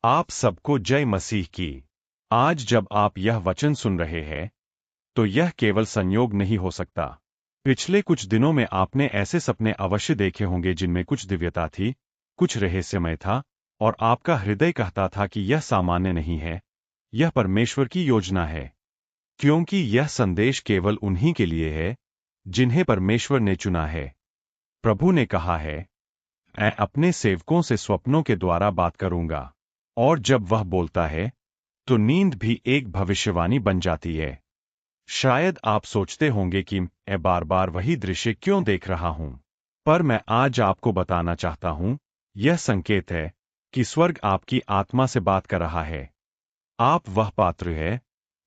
आप सबको जय मसीह की। आज जब आप यह वचन सुन रहे हैं तो यह केवल संयोग नहीं हो सकता। पिछले कुछ दिनों में आपने ऐसे सपने अवश्य देखे होंगे जिनमें कुछ दिव्यता थी, कुछ रहस्यमय था, और आपका हृदय कहता था कि यह सामान्य नहीं है, यह परमेश्वर की योजना है। क्योंकि यह संदेश केवल उन्हीं के लिए है जिन्हें परमेश्वर ने चुना है। प्रभु ने कहा है, मैं अपने सेवकों से स्वप्नों के द्वारा बात करूंगा। और जब वह बोलता है तो नींद भी एक भविष्यवाणी बन जाती है। शायद आप सोचते होंगे कि मैं बार बार वही दृश्य क्यों देख रहा हूं, पर मैं आज आपको बताना चाहता हूं, यह संकेत है कि स्वर्ग आपकी आत्मा से बात कर रहा है। आप वह पात्र है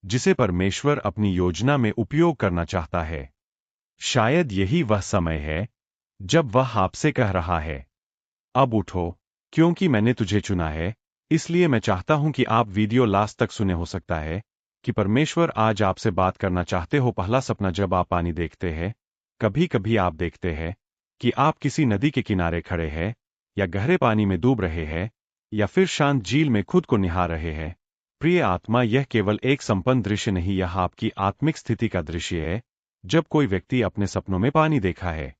जिसे परमेश्वर अपनी योजना में उपयोग करना चाहता है। शायद यही वह समय है जब वह आपसे कह रहा है, अब उठो, क्योंकि मैंने तुझे चुना है। इसलिए मैं चाहता हूं कि आप वीडियो लास्ट तक सुने। हो सकता है कि परमेश्वर आज आपसे बात करना चाहते हो। पहला सपना जब आप पानी देखते हैं, कभी कभी आप देखते हैं कि आप किसी नदी के किनारे खड़े हैं, या गहरे पानी में डूब रहे हैं, या फिर शांत झील में खुद को निहार रहे हैं। प्रिय आत्मा, यह केवल एक संपन्न दृश्य नहीं, यह आपकी आत्मिक स्थिति का दृश्य है। जब कोई व्यक्ति अपने सपनों में पानी देखा है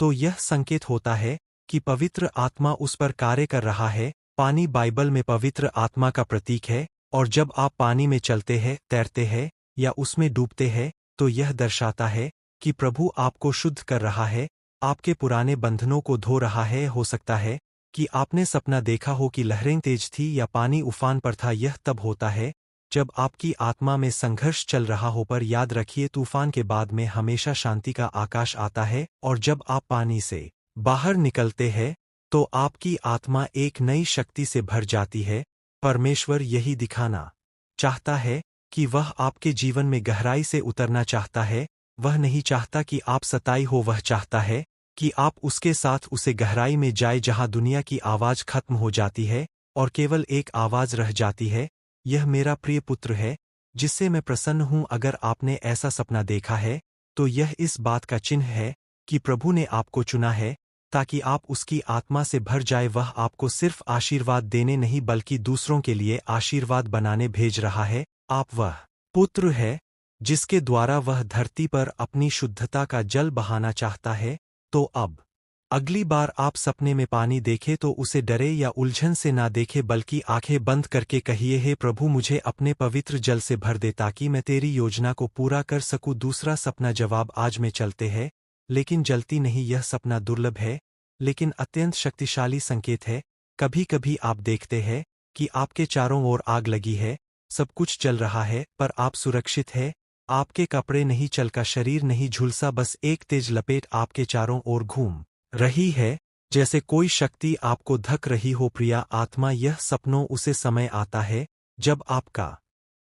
तो यह संकेत होता है कि पवित्र आत्मा उस पर कार्य कर रहा है। पानी बाइबल में पवित्र आत्मा का प्रतीक है, और जब आप पानी में चलते हैं, तैरते हैं या उसमें डूबते हैं, तो यह दर्शाता है कि प्रभु आपको शुद्ध कर रहा है, आपके पुराने बंधनों को धो रहा है। हो सकता है कि आपने सपना देखा हो कि लहरें तेज थी या पानी उफान पर था। यह तब होता है जब आपकी आत्मा में संघर्ष चल रहा हो, पर याद रखिए, तूफान के बाद में हमेशा शांति का आकाश आता है। और जब आप पानी से बाहर निकलते हैं तो आपकी आत्मा एक नई शक्ति से भर जाती है। परमेश्वर यही दिखाना चाहता है कि वह आपके जीवन में गहराई से उतरना चाहता है। वह नहीं चाहता कि आप सताई हो, वह चाहता है कि आप उसके साथ उसे गहराई में जाए जहां दुनिया की आवाज खत्म हो जाती है और केवल एक आवाज रह जाती है, यह मेरा प्रिय पुत्र है जिससे मैं प्रसन्न हूं। अगर आपने ऐसा सपना देखा है तो यह इस बात का चिन्ह है कि प्रभु ने आपको चुना है ताकि आप उसकी आत्मा से भर जाए। वह आपको सिर्फ आशीर्वाद देने नहीं बल्कि दूसरों के लिए आशीर्वाद बनाने भेज रहा है। आप वह पुत्र है जिसके द्वारा वह धरती पर अपनी शुद्धता का जल बहाना चाहता है। तो अब अगली बार आप सपने में पानी देखें तो उसे डरे या उलझन से ना देखें, बल्कि आंखें बंद करके कहिए, हे प्रभु, मुझे अपने पवित्र जल से भर दे ताकि मैं तेरी योजना को पूरा कर सकूं। दूसरा सपना, जवाब आज में चलते हैं लेकिन जलती नहीं। यह सपना दुर्लभ है लेकिन अत्यंत शक्तिशाली संकेत है। कभी कभी आप देखते हैं कि आपके चारों ओर आग लगी है, सब कुछ जल रहा है पर आप सुरक्षित हैं। आपके कपड़े नहीं चलका, शरीर नहीं झुलसा, बस एक तेज लपेट आपके चारों ओर घूम रही है, जैसे कोई शक्ति आपको धक रही हो। प्रिया आत्मा, यह सपनों उसे समय आता है जब आपका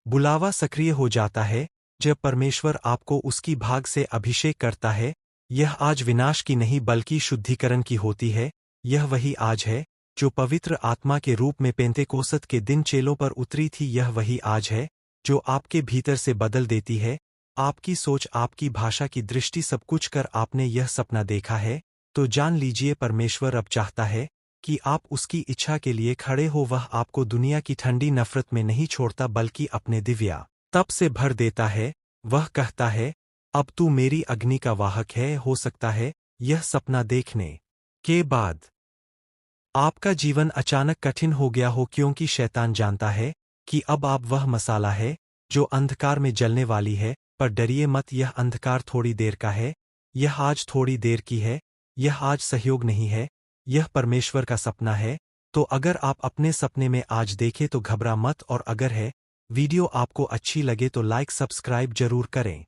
बुलावा सक्रिय हो जाता है, जब परमेश्वर आपको उसकी भाग से अभिषेक करता है। यह आज विनाश की नहीं बल्कि शुद्धिकरण की होती है। यह वही आज है जो पवित्र आत्मा के रूप में पेंतेकोस्त के दिन चेलों पर उतरी थी। यह वही आज है जो आपके भीतर से बदल देती है आपकी सोच, आपकी भाषा की दृष्टि, सब कुछ। कर आपने यह सपना देखा है तो जान लीजिए परमेश्वर अब चाहता है कि आप उसकी इच्छा के लिए खड़े हो। वह आपको दुनिया की ठंडी नफरत में नहीं छोड़ता बल्कि अपने दिव्या तप से भर देता है। वह कहता है, अब तू मेरी अग्नि का वाहक है। हो सकता है यह सपना देखने के बाद आपका जीवन अचानक कठिन हो गया हो, क्योंकि शैतान जानता है कि अब आप वह मसाला है जो अंधकार में जलने वाली है। पर डरिए मत, यह अंधकार थोड़ी देर का है, यह आज थोड़ी देर की है। यह आज सहयोग नहीं है, यह परमेश्वर का सपना है। तो अगर आप अपने सपने में आज देखें तो घबरा मत, और अगर है वीडियो आपको अच्छी लगे तो लाइक सब्सक्राइब जरूर करें।